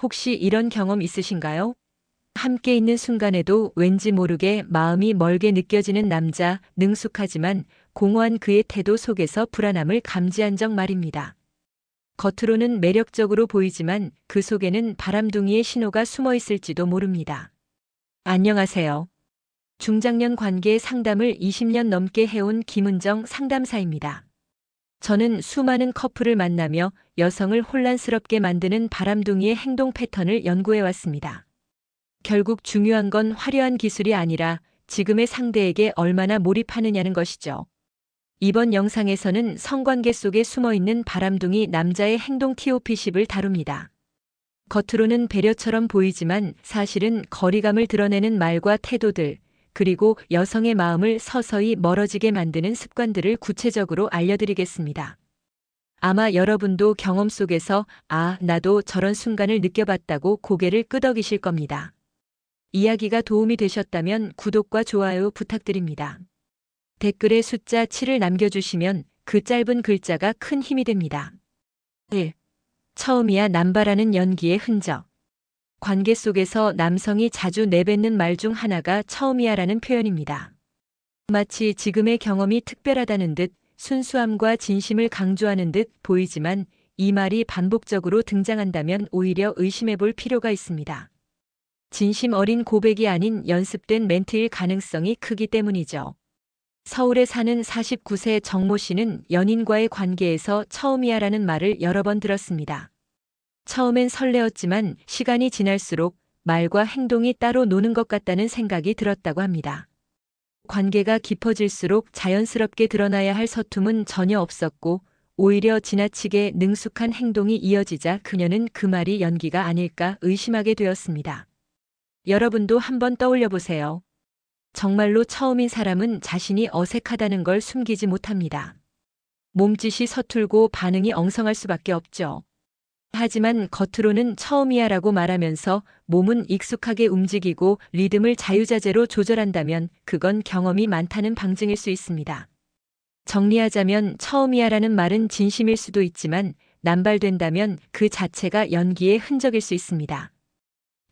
혹시 이런 경험 있으신가요? 함께 있는 순간에도 왠지 모르게 마음이 멀게 느껴지는 남자, 능숙하지만 공허한 그의 태도 속에서 불안함을 감지한 적 말입니다. 겉으로는 매력적으로 보이지만 그 속에는 바람둥이의 신호가 숨어 있을지도 모릅니다. 안녕하세요. 중장년 관계 상담을 20년 넘게 해온 김은정 상담사입니다. 저는 수많은 커플을 만나며 여성을 혼란스럽게 만드는 바람둥이의 행동 패턴을 연구해 왔습니다. 결국 중요한 건 화려한 기술이 아니라 지금의 상대에게 얼마나 몰입하느냐는 것이죠. 이번 영상에서는 성관계 속에 숨어있는 바람둥이 남자의 행동 TOP10을 다룹니다. 겉으로는 배려처럼 보이지만 사실은 거리감을 드러내는 말과 태도들, 그리고 여성의 마음을 서서히 멀어지게 만드는 습관들을 구체적으로 알려드리겠습니다. 아마 여러분도 경험 속에서 나도 저런 순간을 느껴봤다고 고개를 끄덕이실 겁니다. 이야기가 도움이 되셨다면 구독과 좋아요 부탁드립니다. 댓글에 숫자 7을 남겨주시면 그 짧은 글자가 큰 힘이 됩니다. 1. 처음이야 남바라는 연기의 흔적. 관계 속에서 남성이 자주 내뱉는 말 중 하나가 처음이야라는 표현입니다. 마치 지금의 경험이 특별하다는 듯 순수함과 진심을 강조하는 듯 보이지만 이 말이 반복적으로 등장한다면 오히려 의심해 볼 필요가 있습니다. 진심 어린 고백이 아닌 연습된 멘트일 가능성이 크기 때문이죠. 서울에 사는 49세 정모 씨는 연인과의 관계에서 처음이야라는 말을 여러 번 들었습니다. 처음엔 설레었지만 시간이 지날수록 말과 행동이 따로 노는 것 같다는 생각이 들었다고 합니다. 관계가 깊어질수록 자연스럽게 드러나야 할 서툼은 전혀 없었고 오히려 지나치게 능숙한 행동이 이어지자 그녀는 그 말이 연기가 아닐까 의심하게 되었습니다. 여러분도 한번 떠올려 보세요. 정말로 처음인 사람은 자신이 어색하다는 걸 숨기지 못합니다. 몸짓이 서툴고 반응이 엉성할 수밖에 없죠. 하지만 겉으로는 처음이야라고 말하면서 몸은 익숙하게 움직이고 리듬을 자유자재로 조절한다면 그건 경험이 많다는 방증일 수 있습니다. 정리하자면 처음이야라는 말은 진심일 수도 있지만 남발된다면 그 자체가 연기의 흔적일 수 있습니다.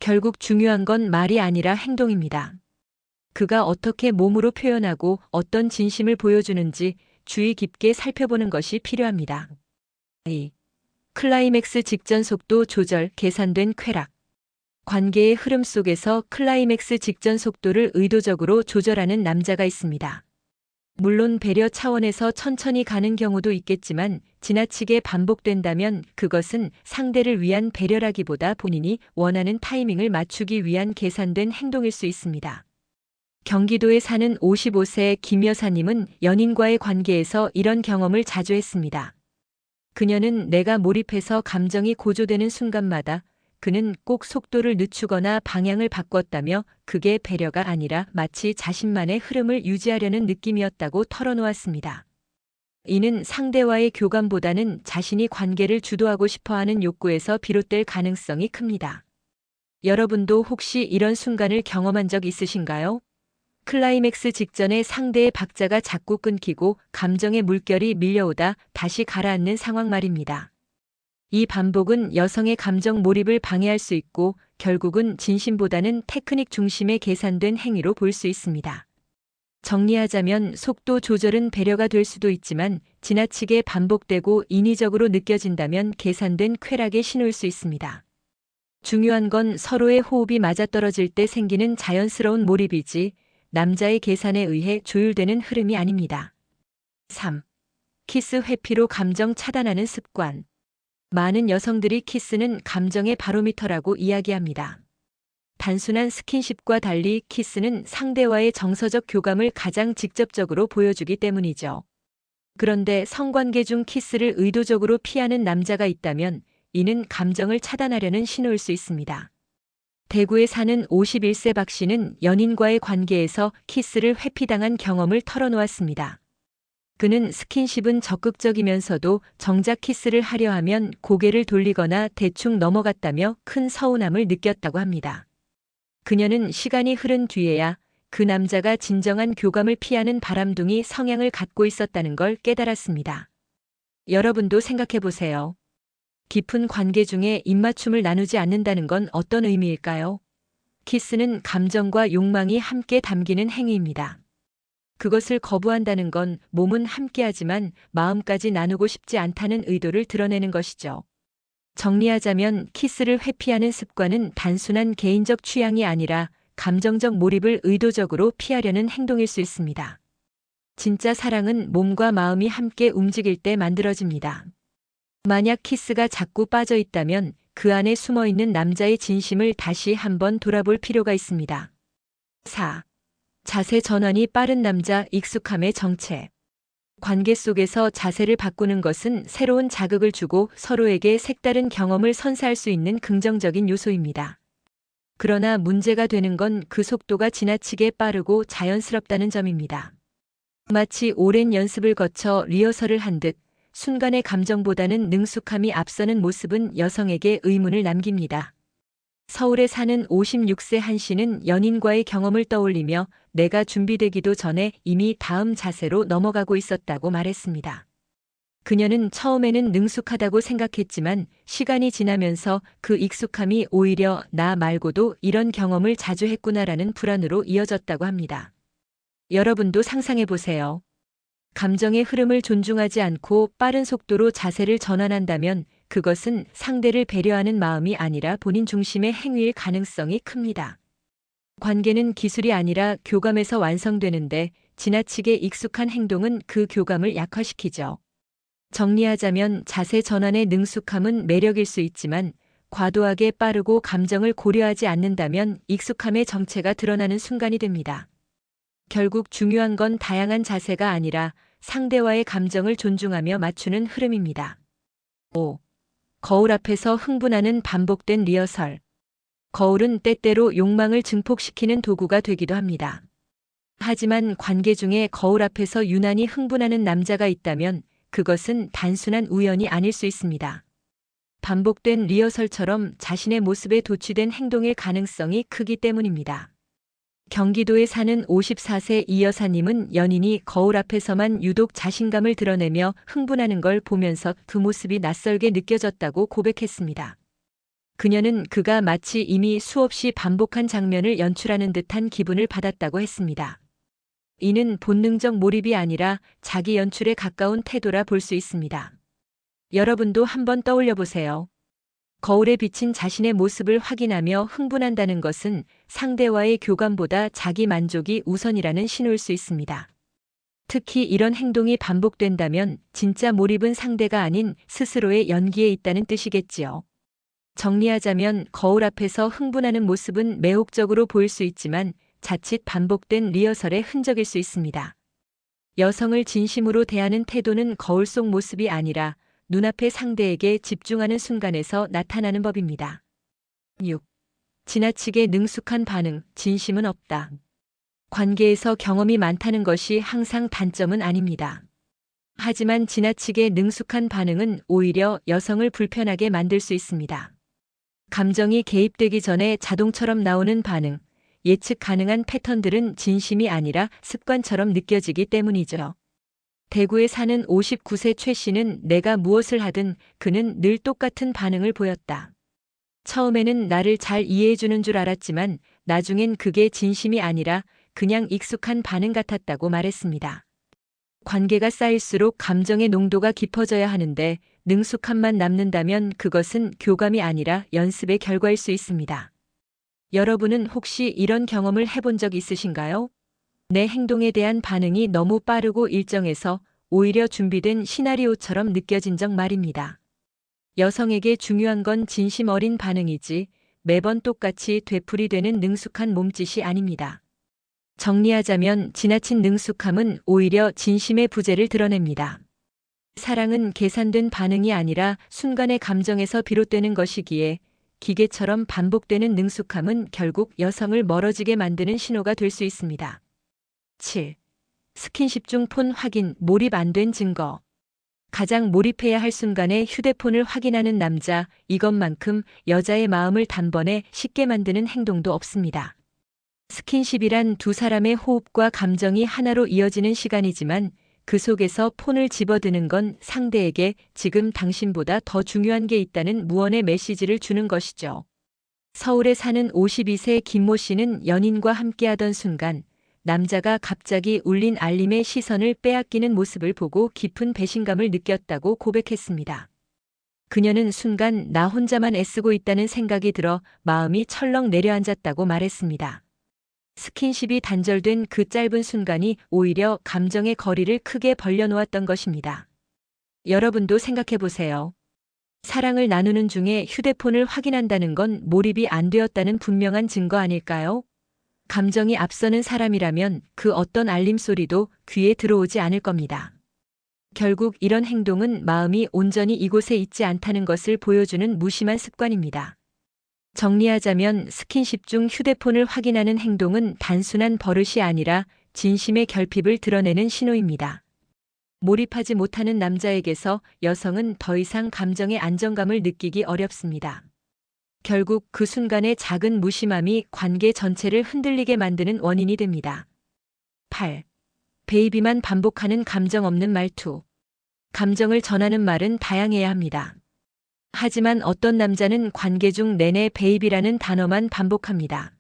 결국 중요한 건 말이 아니라 행동입니다. 그가 어떻게 몸으로 표현하고 어떤 진심을 보여주는지 주의 깊게 살펴보는 것이 필요합니다. 2. 클라이맥스 직전 속도 조절, 계산된 쾌락. 관계의 흐름 속에서 클라이맥스 직전 속도를 의도적으로 조절하는 남자가 있습니다. 물론 배려 차원에서 천천히 가는 경우도 있겠지만 지나치게 반복된다면 그것은 상대를 위한 배려라기보다 본인이 원하는 타이밍을 맞추기 위한 계산된 행동일 수 있습니다. 경기도에 사는 55세 김 여사님은 연인과의 관계에서 이런 경험을 자주 했습니다. 그녀는 내가 몰입해서 감정이 고조되는 순간마다 그는 꼭 속도를 늦추거나 방향을 바꿨다며 그게 배려가 아니라 마치 자신만의 흐름을 유지하려는 느낌이었다고 털어놓았습니다. 이는 상대와의 교감보다는 자신이 관계를 주도하고 싶어하는 욕구에서 비롯될 가능성이 큽니다. 여러분도 혹시 이런 순간을 경험한 적 있으신가요? 클라이맥스 직전에 상대의 박자가 자꾸 끊기고 감정의 물결이 밀려오다 다시 가라앉는 상황 말입니다. 이 반복은 여성의 감정 몰입을 방해할 수 있고 결국은 진심보다는 테크닉 중심의 계산된 행위로 볼 수 있습니다. 정리하자면 속도 조절은 배려가 될 수도 있지만 지나치게 반복되고 인위적으로 느껴진다면 계산된 쾌락의 신호일 수 있습니다. 중요한 건 서로의 호흡이 맞아떨어질 때 생기는 자연스러운 몰입이지 남자의 계산에 의해 조율되는 흐름이 아닙니다. 3. 키스 회피로 감정 차단하는 습관. 많은 여성들이 키스는 감정의 바로미터라고 이야기합니다. 단순한 스킨십과 달리 키스는 상대와의 정서적 교감을 가장 직접적으로 보여주기 때문이죠. 그런데 성관계 중 키스를 의도적으로 피하는 남자가 있다면 이는 감정을 차단하려는 신호일 수 있습니다. 대구에 사는 51세 박 씨는 연인과의 관계에서 키스를 회피당한 경험을 털어놓았습니다. 그는 스킨십은 적극적이면서도 정작 키스를 하려 하면 고개를 돌리거나 대충 넘어갔다며 큰 서운함을 느꼈다고 합니다. 그녀는 시간이 흐른 뒤에야 그 남자가 진정한 교감을 피하는 바람둥이 성향을 갖고 있었다는 걸 깨달았습니다. 여러분도 생각해 보세요. 깊은 관계 중에 입맞춤을 나누지 않는다는 건 어떤 의미일까요? 키스는 감정과 욕망이 함께 담기는 행위입니다. 그것을 거부한다는 건 몸은 함께하지만 마음까지 나누고 싶지 않다는 의도를 드러내는 것이죠. 정리하자면 키스를 회피하는 습관은 단순한 개인적 취향이 아니라 감정적 몰입을 의도적으로 피하려는 행동일 수 있습니다. 진짜 사랑은 몸과 마음이 함께 움직일 때 만들어집니다. 만약 키스가 자꾸 빠져 있다면 그 안에 숨어 있는 남자의 진심을 다시 한번 돌아볼 필요가 있습니다. 4. 자세 전환이 빠른 남자 익숙함의 정체. 관계 속에서 자세를 바꾸는 것은 새로운 자극을 주고 서로에게 색다른 경험을 선사할 수 있는 긍정적인 요소입니다. 그러나 문제가 되는 건 그 속도가 지나치게 빠르고 자연스럽다는 점입니다. 마치 오랜 연습을 거쳐 리허설을 한 듯 순간의 감정보다는 능숙함이 앞서는 모습은 여성에게 의문을 남깁니다. 서울에 사는 56세 한 씨는 연인과의 경험을 떠올리며 내가 준비되기도 전에 이미 다음 자세로 넘어가고 있었다고 말했습니다. 그녀는 처음에는 능숙하다고 생각했지만 시간이 지나면서 그 익숙함이 오히려 나 말고도 이런 경험을 자주 했구나라는 불안으로 이어졌다고 합니다. 여러분도 상상해 보세요. 감정의 흐름을 존중하지 않고 빠른 속도로 자세를 전환한다면 그것은 상대를 배려하는 마음이 아니라 본인 중심의 행위일 가능성이 큽니다. 관계는 기술이 아니라 교감에서 완성되는데 지나치게 익숙한 행동은 그 교감을 약화시키죠. 정리하자면 자세 전환의 능숙함은 매력일 수 있지만 과도하게 빠르고 감정을 고려하지 않는다면 익숙함의 정체가 드러나는 순간이 됩니다. 결국 중요한 건 다양한 자세가 아니라 상대와의 감정을 존중하며 맞추는 흐름입니다. 5. 거울 앞에서 흥분하는 반복된 리허설. 거울은 때때로 욕망을 증폭시키는 도구가 되기도 합니다. 하지만 관계 중에 거울 앞에서 유난히 흥분하는 남자가 있다면 그것은 단순한 우연이 아닐 수 있습니다. 반복된 리허설처럼 자신의 모습에 도취된 행동일 가능성이 크기 때문입니다. 경기도에 사는 54세 이 여사님은 연인이 거울 앞에서만 유독 자신감을 드러내며 흥분하는 걸 보면서 그 모습이 낯설게 느껴졌다고 고백했습니다. 그녀는 그가 마치 이미 수없이 반복한 장면을 연출하는 듯한 기분을 받았다고 했습니다. 이는 본능적 몰입이 아니라 자기 연출에 가까운 태도라 볼 수 있습니다. 여러분도 한번 떠올려 보세요. 거울에 비친 자신의 모습을 확인하며 흥분한다는 것은 상대와의 교감보다 자기 만족이 우선이라는 신호일 수 있습니다. 특히 이런 행동이 반복된다면 진짜 몰입은 상대가 아닌 스스로의 연기에 있다는 뜻이겠지요. 정리하자면 거울 앞에서 흥분하는 모습은 매혹적으로 보일 수 있지만 자칫 반복된 리허설의 흔적일 수 있습니다. 여성을 진심으로 대하는 태도는 거울 속 모습이 아니라 눈앞의 상대에게 집중하는 순간에서 나타나는 법입니다. 6. 지나치게 능숙한 반응, 진심은 없다. 관계에서 경험이 많다는 것이 항상 단점은 아닙니다. 하지만 지나치게 능숙한 반응은 오히려 여성을 불편하게 만들 수 있습니다. 감정이 개입되기 전에 자동처럼 나오는 반응, 예측 가능한 패턴들은 진심이 아니라 습관처럼 느껴지기 때문이죠. 대구에 사는 59세 최 씨는 내가 무엇을 하든 그는 늘 똑같은 반응을 보였다. 처음에는 나를 잘 이해해주는 줄 알았지만 나중엔 그게 진심이 아니라 그냥 익숙한 반응 같았다고 말했습니다. 관계가 쌓일수록 감정의 농도가 깊어져야 하는데 능숙함만 남는다면 그것은 교감이 아니라 연습의 결과일 수 있습니다. 여러분은 혹시 이런 경험을 해본 적 있으신가요? 내 행동에 대한 반응이 너무 빠르고 일정해서 오히려 준비된 시나리오처럼 느껴진 적 말입니다. 여성에게 중요한 건 진심 어린 반응이지 매번 똑같이 되풀이되는 능숙한 몸짓이 아닙니다. 정리하자면 지나친 능숙함은 오히려 진심의 부재를 드러냅니다. 사랑은 계산된 반응이 아니라 순간의 감정에서 비롯되는 것이기에 기계처럼 반복되는 능숙함은 결국 여성을 멀어지게 만드는 신호가 될 수 있습니다. 7. 스킨십 중 폰 확인, 몰입 안 된 증거. 가장 몰입해야 할 순간에 휴대폰을 확인하는 남자, 이것만큼 여자의 마음을 단번에 쉽게 만드는 행동도 없습니다. 스킨십이란 두 사람의 호흡과 감정이 하나로 이어지는 시간이지만 그 속에서 폰을 집어드는 건 상대에게 지금 당신보다 더 중요한 게 있다는 무언의 메시지를 주는 것이죠. 서울에 사는 52세 김모 씨는 연인과 함께하던 순간 남자가 갑자기 울린 알림의 시선을 빼앗기는 모습을 보고 깊은 배신감을 느꼈다고 고백했습니다. 그녀는 순간 나 혼자만 애쓰고 있다는 생각이 들어 마음이 철렁 내려앉았다고 말했습니다. 스킨십이 단절된 그 짧은 순간이 오히려 감정의 거리를 크게 벌려놓았던 것입니다. 여러분도 생각해 보세요. 사랑을 나누는 중에 휴대폰을 확인한다는 건 몰입이 안 되었다는 분명한 증거 아닐까요? 감정이 앞서는 사람이라면 그 어떤 알림 소리도 귀에 들어오지 않을 겁니다. 결국 이런 행동은 마음이 온전히 이곳에 있지 않다는 것을 보여주는 무심한 습관입니다. 정리하자면 스킨십 중 휴대폰을 확인하는 행동은 단순한 버릇이 아니라 진심의 결핍을 드러내는 신호입니다. 몰입하지 못하는 남자에게서 여성은 더 이상 감정의 안정감을 느끼기 어렵습니다. 결국 그 순간의 작은 무심함이 관계 전체를 흔들리게 만드는 원인이 됩니다. 8. 베이비만 반복하는 감정 없는 말투. 감정을 전하는 말은 다양해야 합니다. 하지만 어떤 남자는 관계 중 내내 베이비라는 단어만 반복합니다.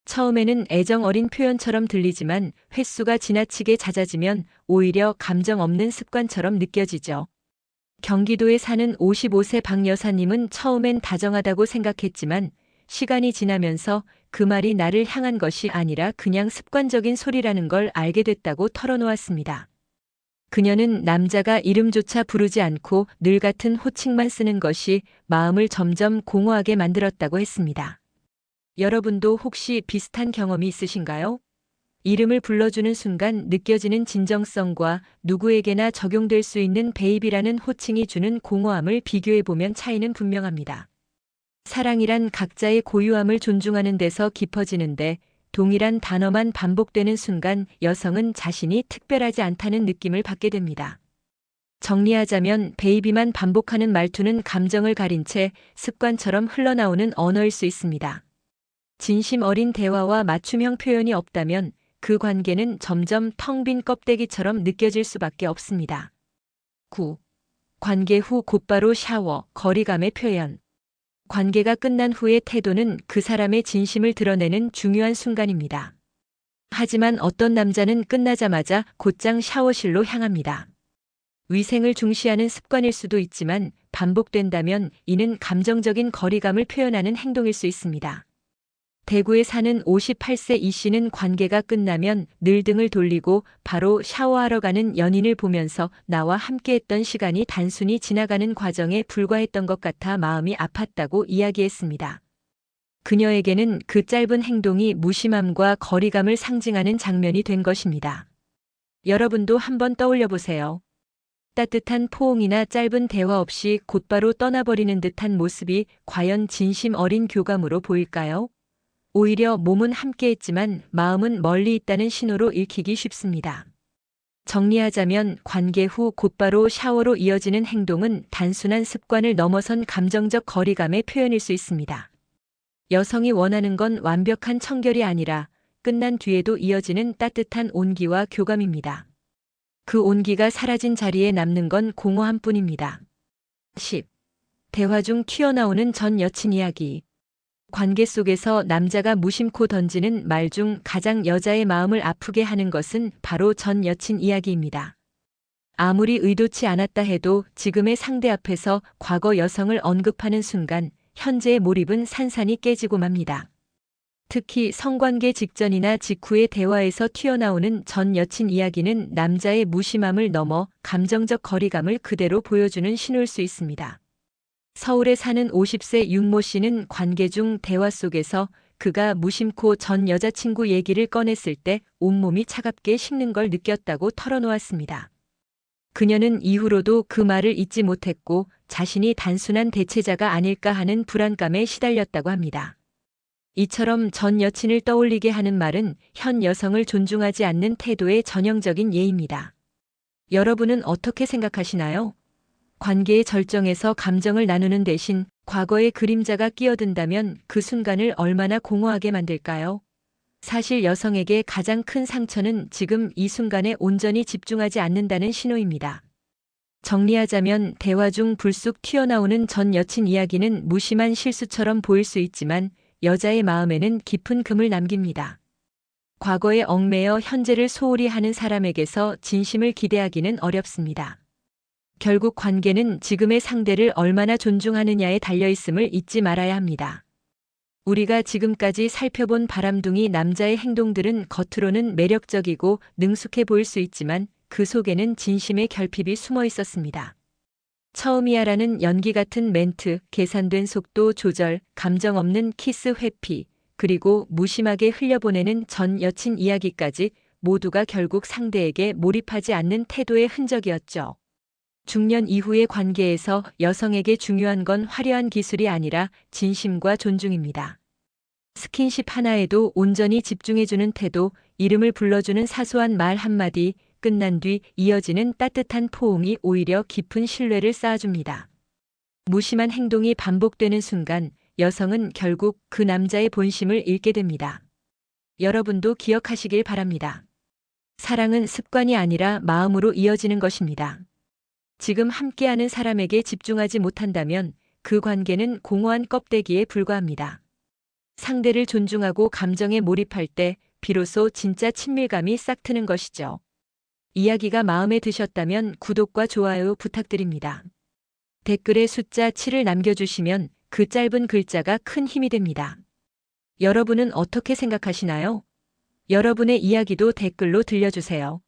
처음에는 애정 어린 표현처럼 들리지만 횟수가 지나치게 잦아지면 오히려 감정 없는 습관처럼 느껴지죠. 경기도에 사는 55세 박 여사님은 처음엔 다정하다고 생각했지만 시간이 지나면서 그 말이 나를 향한 것이 아니라 그냥 습관적인 소리라는 걸 알게 됐다고 털어놓았습니다. 그녀는 남자가 이름조차 부르지 않고 늘 같은 호칭만 쓰는 것이 마음을 점점 공허하게 만들었다고 했습니다. 여러분도 혹시 비슷한 경험이 있으신가요? 이름을 불러주는 순간 느껴지는 진정성과 누구에게나 적용될 수 있는 베이비라는 호칭이 주는 공허함을 비교해보면 차이는 분명합니다. 사랑이란 각자의 고유함을 존중하는 데서 깊어지는데 동일한 단어만 반복되는 순간 여성은 자신이 특별하지 않다는 느낌을 받게 됩니다. 정리하자면 베이비만 반복하는 말투는 감정을 가린 채 습관처럼 흘러나오는 언어일 수 있습니다. 진심 어린 대화와 맞춤형 표현이 없다면 그 관계는 점점 텅 빈 껍데기처럼 느껴질 수밖에 없습니다. 9. 관계 후 곧바로 샤워, 거리감의 표현. 관계가 끝난 후의 태도는 그 사람의 진심을 드러내는 중요한 순간입니다. 하지만 어떤 남자는 끝나자마자 곧장 샤워실로 향합니다. 위생을 중시하는 습관일 수도 있지만 반복된다면 이는 감정적인 거리감을 표현하는 행동일 수 있습니다. 대구에 사는 58세 이 씨는 관계가 끝나면 늘 등을 돌리고 바로 샤워하러 가는 연인을 보면서 나와 함께했던 시간이 단순히 지나가는 과정에 불과했던 것 같아 마음이 아팠다고 이야기했습니다. 그녀에게는 그 짧은 행동이 무심함과 거리감을 상징하는 장면이 된 것입니다. 여러분도 한번 떠올려 보세요. 따뜻한 포옹이나 짧은 대화 없이 곧바로 떠나버리는 듯한 모습이 과연 진심 어린 교감으로 보일까요? 오히려 몸은 함께했지만 마음은 멀리 있다는 신호로 읽히기 쉽습니다. 정리하자면 관계 후 곧바로 샤워로 이어지는 행동은 단순한 습관을 넘어선 감정적 거리감의 표현일 수 있습니다. 여성이 원하는 건 완벽한 청결이 아니라 끝난 뒤에도 이어지는 따뜻한 온기와 교감입니다. 그 온기가 사라진 자리에 남는 건 공허함 뿐입니다. 10. 대화 중 튀어나오는 전 여친 이야기. 관계 속에서 남자가 무심코 던지는 말 중 가장 여자의 마음을 아프게 하는 것은 바로 전 여친 이야기입니다. 아무리 의도치 않았다 해도 지금의 상대 앞에서 과거 여성을 언급하는 순간 현재의 몰입은 산산이 깨지고 맙니다. 특히 성관계 직전이나 직후의 대화에서 튀어나오는 전 여친 이야기는 남자의 무심함을 넘어 감정적 거리감을 그대로 보여주는 신호일 수 있습니다. 서울에 사는 50세 윤모 씨는 관계 중 대화 속에서 그가 무심코 전 여자친구 얘기를 꺼냈을 때 온몸이 차갑게 식는 걸 느꼈다고 털어놓았습니다. 그녀는 이후로도 그 말을 잊지 못했고 자신이 단순한 대체자가 아닐까 하는 불안감에 시달렸다고 합니다. 이처럼 전 여친을 떠올리게 하는 말은 현 여성을 존중하지 않는 태도의 전형적인 예입니다. 여러분은 어떻게 생각하시나요? 관계의 절정에서 감정을 나누는 대신 과거의 그림자가 끼어든다면 그 순간을 얼마나 공허하게 만들까요? 사실 여성에게 가장 큰 상처는 지금 이 순간에 온전히 집중하지 않는다는 신호입니다. 정리하자면 대화 중 불쑥 튀어나오는 전 여친 이야기는 무심한 실수처럼 보일 수 있지만 여자의 마음에는 깊은 금을 남깁니다. 과거에 얽매여 현재를 소홀히 하는 사람에게서 진심을 기대하기는 어렵습니다. 결국 관계는 지금의 상대를 얼마나 존중하느냐에 달려있음을 잊지 말아야 합니다. 우리가 지금까지 살펴본 바람둥이 남자의 행동들은 겉으로는 매력적이고 능숙해 보일 수 있지만 그 속에는 진심의 결핍이 숨어 있었습니다. 처음이야라는 연기 같은 멘트, 계산된 속도 조절, 감정 없는 키스 회피, 그리고 무심하게 흘려보내는 전 여친 이야기까지 모두가 결국 상대에게 몰입하지 않는 태도의 흔적이었죠. 중년 이후의 관계에서 여성에게 중요한 건 화려한 기술이 아니라 진심과 존중입니다. 스킨십 하나에도 온전히 집중해주는 태도, 이름을 불러주는 사소한 말 한마디, 끝난 뒤 이어지는 따뜻한 포옹이 오히려 깊은 신뢰를 쌓아줍니다. 무심한 행동이 반복되는 순간 여성은 결국 그 남자의 본심을 잃게 됩니다. 여러분도 기억하시길 바랍니다. 사랑은 습관이 아니라 마음으로 이어지는 것입니다. 지금 함께하는 사람에게 집중하지 못한다면 그 관계는 공허한 껍데기에 불과합니다. 상대를 존중하고 감정에 몰입할 때 비로소 진짜 친밀감이 싹 트는 것이죠. 이야기가 마음에 드셨다면 구독과 좋아요 부탁드립니다. 댓글에 숫자 7을 남겨주시면 그 짧은 글자가 큰 힘이 됩니다. 여러분은 어떻게 생각하시나요? 여러분의 이야기도 댓글로 들려주세요.